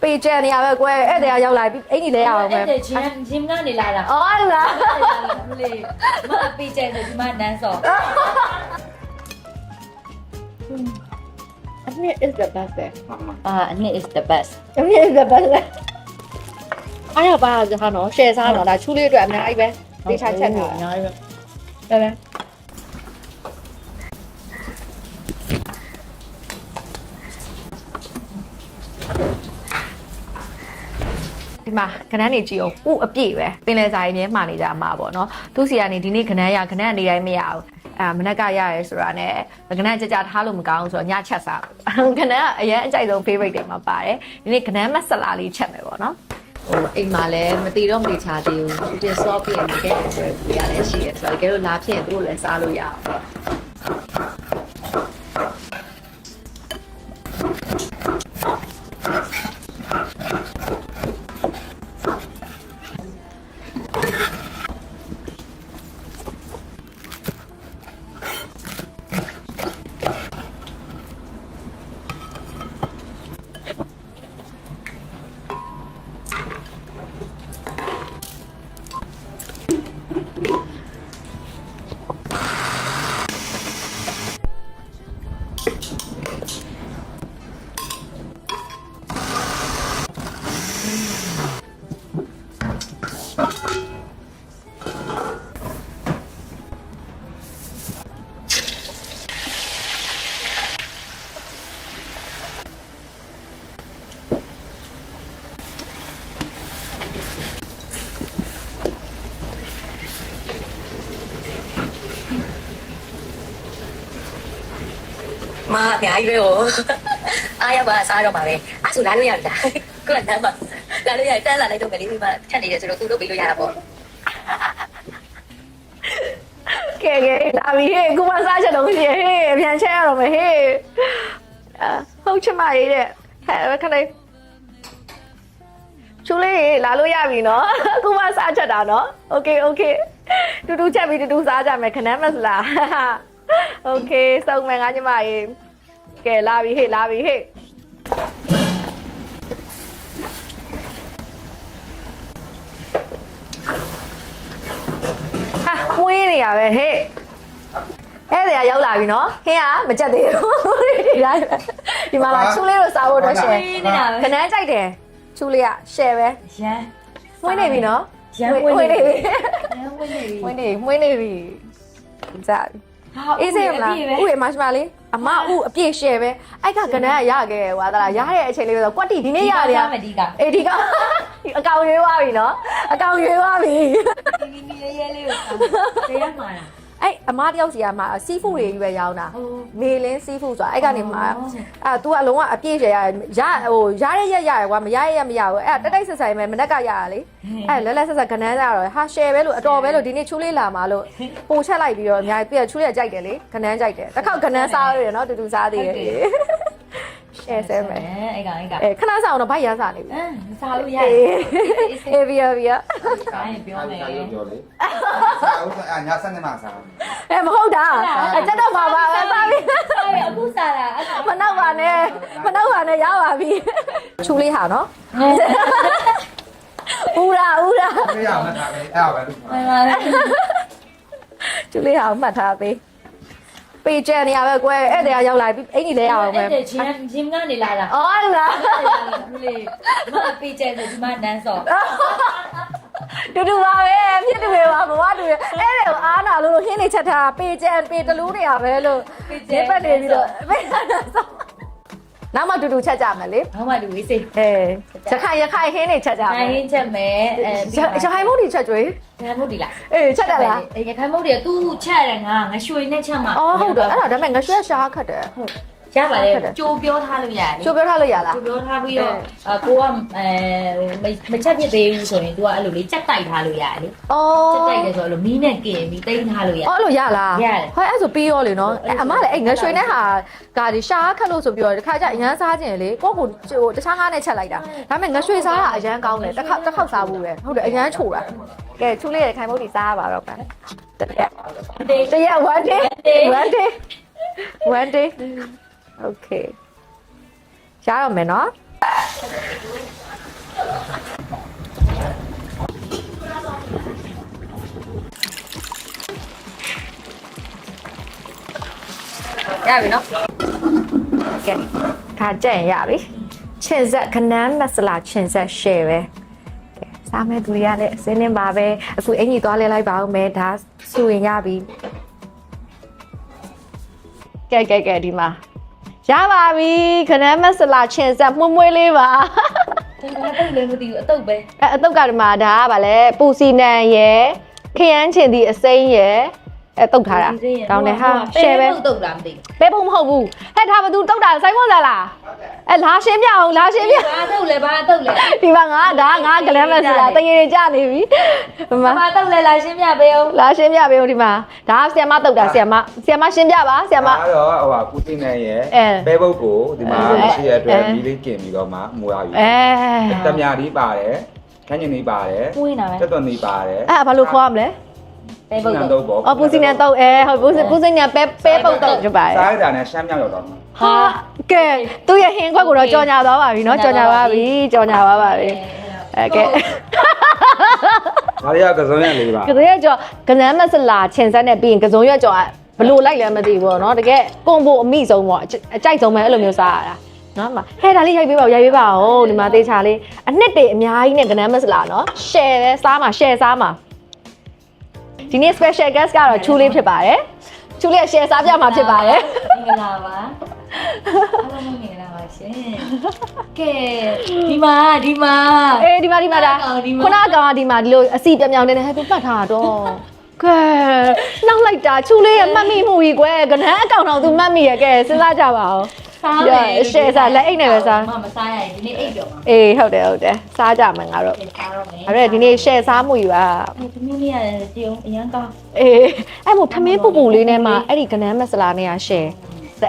ပေကျန်နေရပဲကွယ်အဲ့တရားရောက်လာပြီအဲ့ဒီလဲရအောင်ပဲ အဲ့ချင်းကနေလာတာ အော်ဟုတ်လား မလေးမပေးချင်တယ်ဒီမှာနန်းစော I mean it's the best အနှစ် is the best I mean it's the best အားရပါကြဟာနော် share စားတော့ဒါချူလေးအတွက်အများကြီးပဲတေချာချက်ထား အများကြီးပဲ တယ်လေဒီမှာခဏနေကြည့်အောင်ဥအပြည့်ပဲပင်လယ်စာရင်းမြဲမှာနေကြမှာပေါ့နော်သူစီကနေဒီနေ့ခဏရခဏနေတိုင်းမရဘူးမနက်ကရရဲဆိုတာနဲ့ခဏကြကြထားလို့မကောင်းဆိုတော့ညချက်စားခဏကအရင်အကြိုက်ဆုံး favorite တွေမှာပါတယ်ဒီနေ့ခဏမဆလာလေးချက်မယ်ပေါ့နော်ဟိုအိမ်မှာလည်းမတီတော့မတီချသေးဘူးဒီ soft ပြင်နေတဲ့အတွက်ပြရတယ်ရှိရဆိုတော့တကယ်လို့လာဖြစ်ရင်တို့လည်းစားလို့ရအောင်မအများကြီးပဲဟိုအားရပါစားတော့မှာပဲအဲ့ဆိုလာလို့ရပြီလားကိုယ်ကတန်းပါလာလို့ရတန်းလာလိုက်တော့မယ်လေဒီမှာထက်နေတယ်ဆိုတော့သူတို့ပြီးလို့ရတာပေါ့ကဲလာပြီဟေ့ခုမှစားချက်တော့ရှိဟေ့အပြန်ချက်ရတော့မယ်ဟေ့ဟုတ်ချင်ပါရဲ့တဲ့ခဏချူလေးလာလို့ရပြီနော်ခုမှစားချက်တာနော်โอเคတူတူချက်ပြီးတူတူစားကြမယ်ခဏမစလားโอเคစုံမယ်ငါညီမရေကဲလာပြီဟေ့ဟာဝေးနေရပဲဟေ့အဲ့ဒါရောက်လာပြီနော်ဟင်းကမကြက်သေးဘူးဒီမှာလာချူလေးတို့စားဖို့တော့ရှယ်ခဏကြိုက်တယ်ချူလေးကရှယ်ပဲရန် ဝင်းနေပြီနော် ရန်ဝင်းနေပြီ ဝင်းနေပြီဇာအေးစေးမလားဥရမရှိပါလေအမဥအပြည့်ရှယ်ပဲအဲ့ကကနန်းကရခဲ့ဟွာသလားရတဲ့အချိန်လေးဆိုကွက်တီဒီနေ့ရတယ်အေးဒီကအကောင်ရွေးသွားပြီနော်အကောင်ရွေးသွားပြီ ဒီရဲလေးကိုတရားမှာလား အဲ့အမတယောက်စီကမှစီးဖူးတွေကြီးပဲရောင်းတာမေလင်းစီးဖူးဆိုတာအဲ့ကနေမှသူကအလုံးကအပြည့်ရှယ်ရဟိုရတဲ့ရက်ရတယ်ကွာမရတဲ့ရက်မရဘူးအဲ့တိုက်ဆက်ဆိုင်ပဲမနက်ကရရလေအဲ့လဲဆက်ကနန်းကြတော့ဟာရှယ်ပဲလို့အတော်ပဲလို့ဒီနေ့ချူလေးလာမှာလို့ပို့ချက်လိုက်ပြီးတော့အများကြီးပြချူလေးကြိုက်တယ်လေကနန်းကြိုက်တယ်တစ်ခေါက်ကနန်းစားရတယ်နော်တူတူစားသေးတယ်ရှယ်ဆဲမယ်အဲ့ကခဏစားအောင်တော့ဗိုက်ရမ်းစားနေပြီစားလို့ရတယ်အေးဘီယာဆိုင်ပြောမယ်စားလို့ပြောလေစားဦးည7နှစ်မှစားမဟုတ်တာကျက်တော့ပါစားပြီအခုစားတာမနောက်ပါနဲ့ရပါပြီချူလေးဟာနော်ဦးရာမရမှတ်ထားပဲအဲ့ပဲလို့ချူလေးဟာမှတ်ထားသေးပေကျန်နေရပဲကွယ်အဲ့တရားရောက်လာပြီအဲ့ဒီလဲရအောင်ပဲအဲ့ချင်းကနေလာတာ အော်ဟုတ်လားမလေးမပေးချင်တယ်ဒီမှာနန်းစောတူတူပါပဲဖြစ်တူပဲပါဘဝတူပဲအဲ့ဒါကိုအားနာလို့ဟင်းနေချက်ထားပေကျန်ပေတလူးနေရပဲလို့ဒီပတ်နေပြီးတော့ပေကျန်တော့နောက်မှတူတူချက်ကြမယ်လေနောက်မှတူဝေးစိရခိုင်ဟင်းနေချက်ကြမယ်ဟင်းချက်မယ်ရခိုင်မုတ်ဒီချက်ကျွေးရခိုင်မုတ်ဒီလားချက်တယ်လားရခိုင်မုတ်ဒီသူ့ချက်ရတယ်ငါရွှေနဲ့ချက်မှာဟုတ်တယ်အဲ့ဒါဒါပေမဲ့ငရွှေရှားခတ်တယ်ဟုတ်ရပါတယ်ကြိုးပြောထားလို့ရတယ်ကြိုးပြောထားလို့ရလားကြိုးပြောထားပြီးတော့ကိုကမချက်ဖြစ်သေးဘူးဆိုရင် तू ကအဲ့လိုလေးကြက်တိုက်ထားလို့ရတယ်လေကြက်တိုက်တယ်ဆိုတော့မီးနဲ့กินပြီးတိန်းထားလို့ရတယ်အဲ့လိုရလားဟဲ့အဲ့ဆိုပြီးရောလေနော်အမလည်းအဲ့ငရွှေနဲ့ဟာကဒီရှားခတ်လို့ဆိုပြီးတော့တခါကျအရန်စားခြင်းလေကိုကိုတခြားငါးနဲ့ချက်လိုက်တာဒါပေမဲ့ငရွှေစားတာအရန်ကောင်းတယ်တစ်ခေါက်စားဘူးပဲဟုတ်တယ်အရန်ချိုတာကဲချူလေးရခိုင်မုတ်ဒီစားရပါတော့ဗျာတရက် one day okay ရတော့မယ်နော် ရပြီနော်ကဲဒါကြက်ရင်ရပြီချင်ဆက်ခနန်းမဆလာချင်ဆက် share ပဲကဲစားမဲ့သူတွေကလည်းအစင်းနေပါပဲအခုအင်ကြီးသွားလဲလိုက်ပါဦးမယ်ဒါဆူရင်ရပြီကဲဒီမှာရပါပြီခနန်းမဆလာချင်ဆက်မှုမွေးလေးပါ ဒီမှာတုတ်လည်းမသိဘူးအတုတ်ပဲ အတုတ်ကဒီမှာဒါကဗာလဲပူစီနံရယ်ခရမ်းချင်ဒီအစိမ်းရယ်တုတ်ထားတာကောင်းတယ်ဟာရှယ်ပဲ တုတ်လားမသိဘူး ပဲပုံမဟုတ်ဘူးဟဲ့ဒါဘာသူတုတ်တာစိုင်းဖို့လားလာရှင်းပြအောင်လာရှင်းပြ ဘာတုတ်လဲဘာတုတ်လဲ ဒီမှာငါဂလမ်းမစလာတငယ်ကြနေပြီမ ဘာတုတ်လဲလာရှင်းပြပေးအောင် လာရှင်းပြပေးဦးဒီမှာဒါဆီယမတုတ်တာဆီယမရှင်းပြပါဆီယမ အဲ့တော့ဟိုကကုသိနဲ့ရဲ့ပဲပုတ်ကိုဒီမှာရှိရအတွက်မီးလေးกินပြီးတော့မှမွေးရပြီတမယာဒီပါတယ်ခန်းကျင်နေပါတယ် ပွင့်တာပဲ တက်တော်နေပါတယ် အဲ့ဘာလို့ခေါ်ရမလဲ ပဲပုတ် တော့ပေါ့ အော်ပူစီနံတုတ်ဟုတ်ပူစီနံပဲပုတ်တုတ်ဖြစ်ပါတယ် စားရတာနဲ့ရှမ်းမြောက်ရောက်တော့ ဟာကဲသူ့ရဲ့ဟင်းခွက်ကိုတော့ကြော်ညာသွားပါပြီเนาะကြော်ညာသွားပြီကဲ ဒါတွေကကစုံရလေးပါ ကလေးကြော်ကနန်းမဆလာချင်ဆက်နဲ့ပြီးရင်ကစုံရွက်ကြော်ဘလို့လိုက်လဲမသိဘူးပေါ့เนาะတကယ်ကွန်ဘိုအမိဆုံးပေါ့အကြိုက်ဆုံးပဲအဲ့လိုမျိုးစားရတာเนาะဟဲ့ဒါလေးရိုက်ပေးပါဦးဒီမှာတေးချာလေးအနှစ်တွေအများကြီးနဲ့ကနန်းမဆလာเนาะ share ပဲစားမှာ share စားမှာဒီနေ့ special guest ကတော့ချူလေးဖြစ်ပါတယ်ချူလေး share စားပြမှာဖြစ်ပါတယ် မင်္ဂလာပါအားလုံးမင်္ဂလာပါရှင်ကဲဒီမှာ အေးဒီမှာဒါခုနကောင်ကဒီမှာဒီလိုအစီပြောင်ပြောင်နေဟဲ့ပြတ်ထားတော့ကဲနောက်လိုက်တာချူလေးရဲ့မှတ်မိမှုကြီးကွယ်ကနန်းအကောင့်တော်သူမှတ်မိရဲ့ကဲစဉ်းစားကြပါဦး စားမယ် share စားလက်အိတ်နဲ့ပဲစား မစားရရင်ဒီနေ့အိတ်ပြောမှာ အေးဟုတ်တယ်စားကြမယ်ငါတို့ စားတော့မယ် အဲ့ဒါဒီနေ့ share စားမှုကြီးပါ ဒီနေ့လေးရတယ်ကြည့်အောင်အရန်ကောင်း အေးအဲ့မို့ထမင်းပူပူလေးနဲ့မှအဲ့ဒီကနန်းမဆလာနဲ့ရ share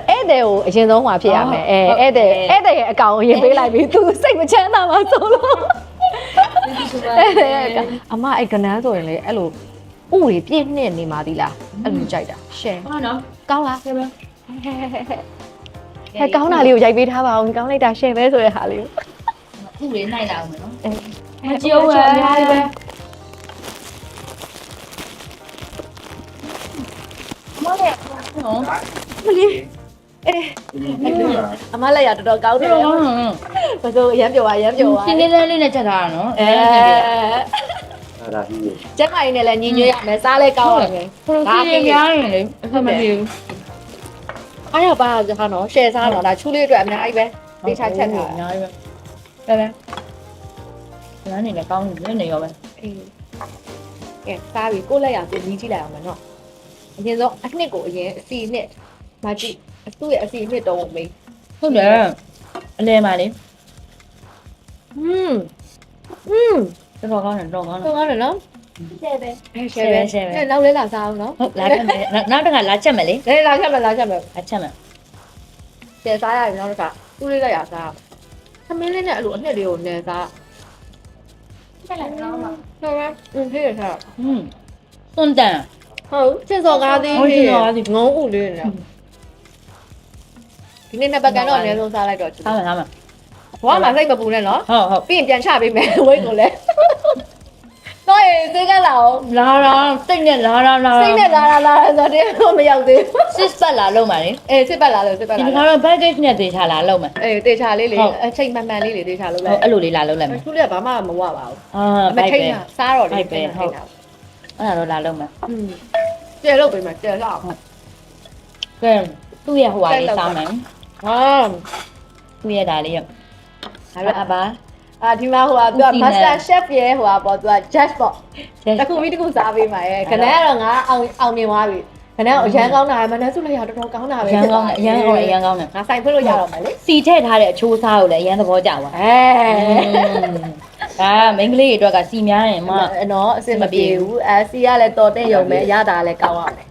အဲ့တဲ့ကိုအရင်ဆုံးမှာဖြစ်ရမယ်အဲ့တဲ့ရဲ့အကောင်ကိုရင်ပေးလိုက်ပြီသူစိတ်မချမ်းသာပါဆိုလို့အမအဲ့ကနန်းဆိုရင်လေအဲ့လိုဥတွေပြည့်နှစ်နေမှာသီလားအဲ့လိုကြိုက်တာ share ဟုတ်နော် ကောင်းလားဟဲ့ကောင်းတာလေးကိုရိုက်ပေးထားပါအောင်ကောင်းလိုက်တာ share ပဲဆိုတဲ့ဟာလေးကို ခုလေးနိုင်လာအောင်မယ်နော် မကြည့်အောင်ပဲအများကြီးပဲ မလေးနော် မလေးအမလည်းရတော်တော်ကောင်းတယ်ဘာလို့အရမ်းပြောသွား စင်းလေးလေးနဲ့ချက်ထားတာနော် အဲ့ဒါကြီး ကျက်မိုင်နဲ့လည်းညီညွတ်ရမယ်စားလဲကောင်းရမယ် ပရိုစီများရင်လေအမှန်တည်း အားရပါဟာနော် share စားတော့ဒါချူလေးအတွက်အများကြီးပဲတေချာချက်ထား အများကြီးပဲလမ်းနေလည်းကောင်းနေရောပဲ အေးကဲစားပြီကိုယ့်လက်ရကိုညီးကြည့်လိုက်အောင်မယ်နော်အရင်ဆုံးအနှစ်ကိုအရင်အစီနှစ်မကြည့်သူ့ရဲ့အစီနှစ်တော့မေး ဟုတ်တယ်အလဲပါလေ တော်ကောင်းတယ်တော်ကောင်းတယ် ဟုတ်ကောင်းတယ်နော် share ပဲ share ပဲ share ပဲ အဲ့နောက်လဲလာစားအောင်နော် ဟုတ်လာချက်မယ်နောက်တစ်ခါလာချက်မယ်လေ လဲလာချက်မယ် လာချက်မယ် share စားရတယ်နောက်တစ်ခါသူ့လေးလက်ရစားသမင်းလေးနဲ့အဲ့လိုအနှစ်လေးကိုနယ်စား ချက်လိုက်ကောင်းပါ ဟုတ်ပါဖေးရထား စွန်တန် ဟုတ်စင်စော်ကားသေးလေးငုံဥလေးနဲ့ဒီနေ့နှစ်ပတ်ကန်တော့အနည်းဆုံးစားလိုက်တော့ ထားမယ်ထားမယ် ဘွားမှာစိတ်မပူနဲ့နော် ဟုတ် ပြီးရင်ပြန်ချပေးမယ်ဝိတ်ကိုလည်းတော့ရေစိတ်ကလာအောင် လာစိတ်နဲ့လာ စိတ်နဲ့လာဆိုတော့မရောက်သေးဘူး စစ်ပတ်လာလုံးပါလေ အေးစစ်ပတ်လာလို့စစ်ပတ် ဒီ လာ ခါတော့ package နဲ့သေးချလာလုံးမယ် အေးတေချာလေးလေးအချိန်မှန်မှန်လေးလေးတေချာလို့ ဟု လိုက် တ်အဲ့လိုလေးလာလုံးလိုက်မယ် သူလည်းဘာမှမဝပါဘူး အာ မထိန်တာစားတော့လေထိန်တာ အဲ့ဒါတော့လာလုံးမယ် ကျဲလို့ပြင်မှာကျဲလောက် ကဲသူ့ရဲ့ဟိုဟာလေးစားမယ် ဟာ သူ့ရဲ့ဒါလေးရအပါ ဒီမှာဟိုကသူက master chef ရဲ့ဟိုကပေါ့သူက judge ပေါ့တခုပြီးတခုစားပေးမှာရဲ့ခဏကတော့ငါအောင်မြင်သွားပြီခဏအရန်ကောင်းတာမနှက်စုလိုက်ရတော်တော်ကောင်းတာပဲ အရန်ကောင်းတယ် ငါဆိုင်ဖွင့်လို့ရတော့မှာလေ စီထည့်ထားတဲ့အချိုးစားကိုလည်းအရန်သဘောကျသွားဒါမိန်းကလေးတွေအတွက်ကစီများရင်မ နော်အဆင်မပြေဘူးစီကလည်းတော်တဲ့ရုံပဲရတာလည်းကောင်းရမယ်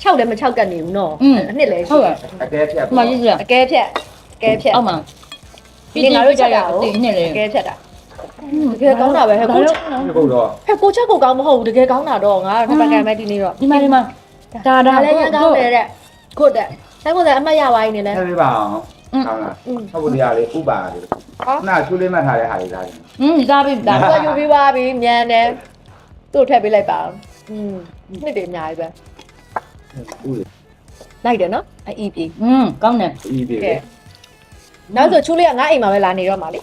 6လည်းမ6ကတ်နေဘူးနော်အနှစ်လည်းရှိ ဟုတ်ပါ အကဲဖြတ် ဒီမှာကြည့်ကြ အကဲဖြတ် အောက်မှာ ဒီငါတို့ကြရအောင် ဒီနှစ်လေ အကဲဖြတ်တာတကယ်ကောင်းတာပဲဟဲ့ကို ဟုတ်တော့ ကိုချက်ကိုကောင်းမဟုတ်ဘူးတကယ်ကောင်းတာတော့ငါတော့ပကံပဲဒီနေ့တော့ ဒီမှာဒါ လည်းရန်ကောင်းတယ်တဲ့ခုတ်တဲ့ဆိုင်ကိုလည်းအမှတ်ရပါ යි နေလဲ ဆက်ပြပါအောင်ဟုတ်လားဟုတ်ဘူးတရားလေးဥပါလေးနာချူလေးမှတ်ထားတဲ့ဟာလေးသားတယ် စားပြီဒါ တော့ယူပြီးပါပြီမြန်တယ်သူ့ထည့်ပေးလိုက်ပါနှစ်တွေအများကြီးပဲ ဥလေ လိုက်တယ်နော်အေးပြေ ကောင်းတယ် အေးပြီ ကဲနောက်ဆိုချူလေးကငါအိမ်မှာပဲလာနေတော့မှာလေ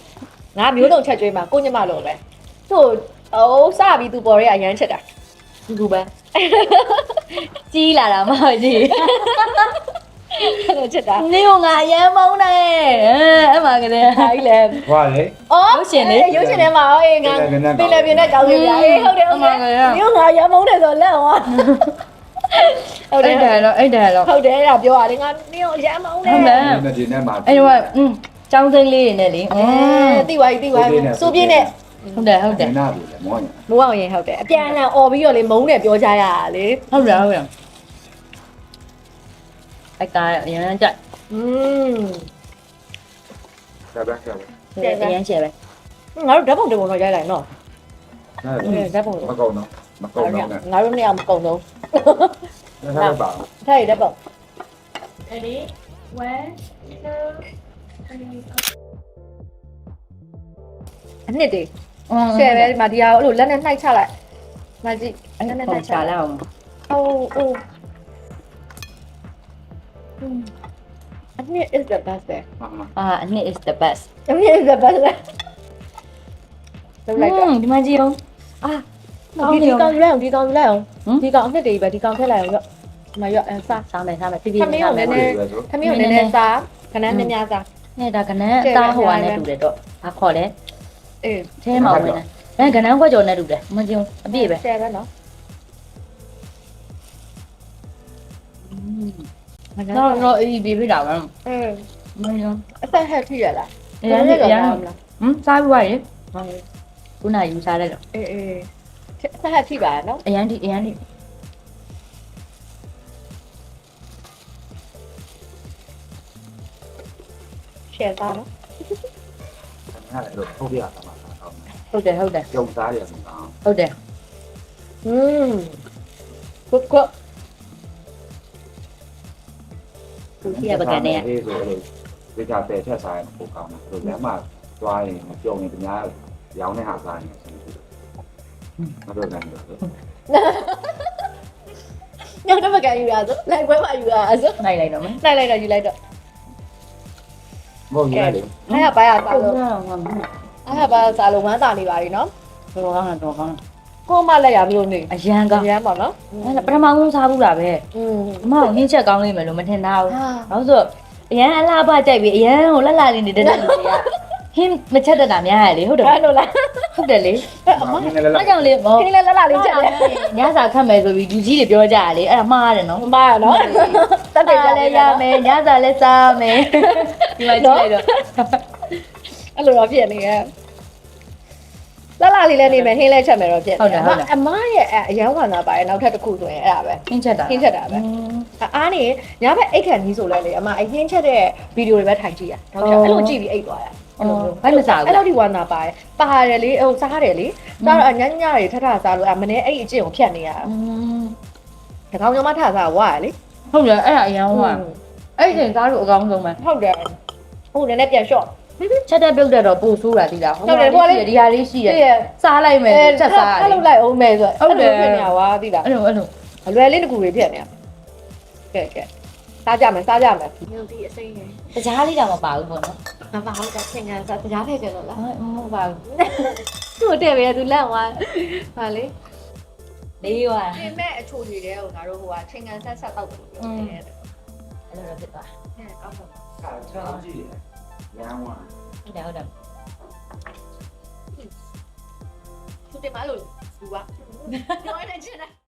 ငါမျိုးစုံချက်ကျွေးမှာကိုညမလို့ပဲသူ့အိုးစပြီးသူပေါ်ရဲအရန်ချက်တာ သူပဲကြီးလာတာမဟုတ်ကြီး အဲ့ချက်တာ နေကငါရမ်းမုန်းတယ်အဲ့မှာကလေး ဒါကြီးလဲ ဟွာလေ အော် ရုပ်ရှင်လေ ရုပ်ရှင်ထဲမှာအေးငါပင်လယ်ပြင်နဲ့ကြောက်ကြရအေးဟုတ်တယ်ဟုတ်တယ်မျိုးငါရမုန်းတယ်ဆိုလက်ဟောဟုတ်တယ် အဲ့ဒါတော့ ဟုတ်တယ်အဲ့ဒါပြောရတယ်ငါနင်းကိုရမ်းမုန်းတယ် ဟုတ်တယ် ဒီနဲ့မှာ အဲ့တော့ကျောင်းစိမ်းလေးတွေနဲ့လေ တိပါပြီစိုးပြင်းနဲ့ ဟုတ်တယ် နားပြီလေမောင်းရ မိုးအောင်ရင်ဟုတ်တယ်အပြန်အလှန်អော်ပြီးတော့လေမုန်းတယ်ပြောကြရတာလေ ဟုတ်တယ်အဲ့ကားရမ်းကြိုက် ဆက်ပဲဆက်ပဲ ရမ်းရှယ်ပဲ ငါတို့ဓာတ်ပုံတော့ရိုက်လိုက်နော် ဓာတ်ပုံမကောင်းတော့မကောင်းတော့နဲ့ ငါတို့နှစ်ယောက်မကုန်တော့ ဆက်ပါ ထိုက်ဓာတ်ပုံ Ready 1 အနှစ်တည်းရှယ်ပဲဒီမှာဒီဟာအဲ့လိုလက်နဲ့နှိုက်ချလိုက်မကြည့်လက်နဲ့နှိုက်ချ ချာ လိုက် လောက် အိုးအနှစ် is the best ပဲ အနှစ် is the best အနှစ် is the best လေလိုက်တော့ ဒီမှာကြည့်အောင် ဒီကောင်ယူလိုက်အောင်ဒီကောင်ယူလိုက်အောင်ဒီကောင်အနှစ်တည်းပဲဒီကောင်ထည့်လိုက်အောင်ရောဒီမှာရောစား စားမယ်ဖြည်းဖြ ခ ည်း မင်းကိုနည်းနည်းခမင်းကိုနည်းနည်းစားခဏနည်းများစား နဲ့ဒါကနန်းအသားဟိုကနေတူတယ်တော့ဘာခေါ်လဲ အေး ထဲမှာဝင်တယ်ကနန်းခွက်ကြော်နဲ့တူတယ်မကြည့်အပြည့်ပဲ ဆယ်ပဲနော် တော့အေးပြီးပြတာပဲ အေး မကြည့် အသက်ဟက်ထိရလား ရမ်းစားပြီးွားရေခုနယူစားလိုက်တော့ အေးအေးအသက်ဟက်ထိပါနော် အရန်ဒီ ရှယ်သားနော် အဲ့ဒါတော့ထုတ်ပြရတာပါတော့ ဟုတ်တယ် ကြုံစားရတယ်ကောင်း ဟုတ်တယ် ကုတ်ကုတ် သူကြီးရပကနေရ အေးဆိုလို့ဒီကတဲ့ချက်စားရင်ပိုကောင်းတယ်ဆိုလမ်းမှာသွားရင်မကြုံရင်တများရောင်းတဲ့ဟာစားရင်မတော်နိုင်ဘူး ညတော့မကန်ယူရဆိုလိုက်ပွဲမှာယူရဆို နိုင်လိုက်တော့မယ် လိုက်လိုက်တော့ယူလိုက်တော့ မဟုတ်ရတယ် အဲ့ဒါဘာရစားလို့အဲ့ဒါဘာစားလို့ဝမ်းသာနေပါပြီနော် တော်ကောင်းတော့ ကိုမလက်ရမျိုးနေ အရန်ကောင်း ရမ်းပါနော် အဲ့ပထမဆုံးစားဘူးတာပဲ အမကိုဟင်းချက်ကောင်းလိမ့်မယ်လို့မထင်တာဘူး။နောက်ဆိုအရန်အလားပါကြိုက်ပြီးအရန်ကိုလှလှလေးနေတဲ့လူတွေကဟင်းမချက်တတ်တာများရလေဟုတ်တယ် အဲ့လိုလား ဟုတ်တယ်လေ အမ အားကြောင့်လေ ခင်းလဲလာလေးချက်တယ် ညစာခတ်မယ်ဆိုပြီးလူကြီးတွေပြောကြရလေအဲ့ဒါမှားရတယ်နော် မရနော်တက်တယ်ကြ လည်း ရ ရ မ မယ်ညစာလည်းစားမယ်ဒီမှာကြည့်လိုက်တော့ အဲ့လိုတော့ဖြစ်နေရဲ့လာလေးလည်းနေမယ်ဟင်းလဲချက်မယ်တော့ဖြစ်အမရဲ့အရန်ဝါနာပါရဲ့နောက်ထပ်တစ်ခုဆိုရင်အဲ့ဒါပဲ ဟင်းချက်တာ ဟင်းချက်တာပဲအားနေညဘက်အိတ်ခံကြီးဆိုလဲလေအမအဟင်းချက်တဲ့ဗီဒီယိုတွေပဲထိုင်ကြည့်ရနောက်ထပ်အဲ့လိုကြည့်ပြီးအိတ်သွားတာအဲ့လိုမျိုး ဘယ်မစားဘူး အဲ့လိုဒီဝါနာပါတယ်လေဟိုစားတယ်လေစားတော့ညညတွေထထစားလို့မနေ့အဲ့အကျင့်ကိုဖြတ်နေရတာတကောင်ကြောင့်မထစားဝါရလေ ဟုတ်တယ်အဲ့ဒါအရန်ဟိုကအဲ့ဒီစားလို့အကောင်းဆုံးပဲ ဟုတ်တယ်ဟုတ်တယ်နဲ့ပြန်လျှော့ ချက်တဲ့ပြုတ်တဲ့တော့ပို့ဆိုးတာသိလားဒီဟာလေးရှိရစားလိုက်မယ်ချက်စား အဲ့လိုလိုက်အောင်မယ်ဆိုဖြစ်နေဝါသိလား အဲ့လို အလွယ်လေးတကူတွေဖြစ်နေကဲစားကြမယ်မြို့ဒီအစိမ်းရယ် တရားလေးတော့မပါဘူးပေါ့နော် မပါဘူးကချိန်ကန်စားကြားဖက်ကြလို့လား ဟုတ်ပါဘူး သူ့တဲ့ပဲသူလက်ဝါဟာလေ လေးရွာ ပြင်မဲ့အချိုတွေတဲ့ဟိုငါတို့ဟိုကချိန်ကန်ဆက်တော့တယ်ပြောတယ် အဲ့လိုတော့ဖြစ်သွား ကောင်းပါ စားကြည့်ရမ်းဝါ ဟုတ်တယ် သူတင်မလို့ဘူးကပြောနေချင်တယ်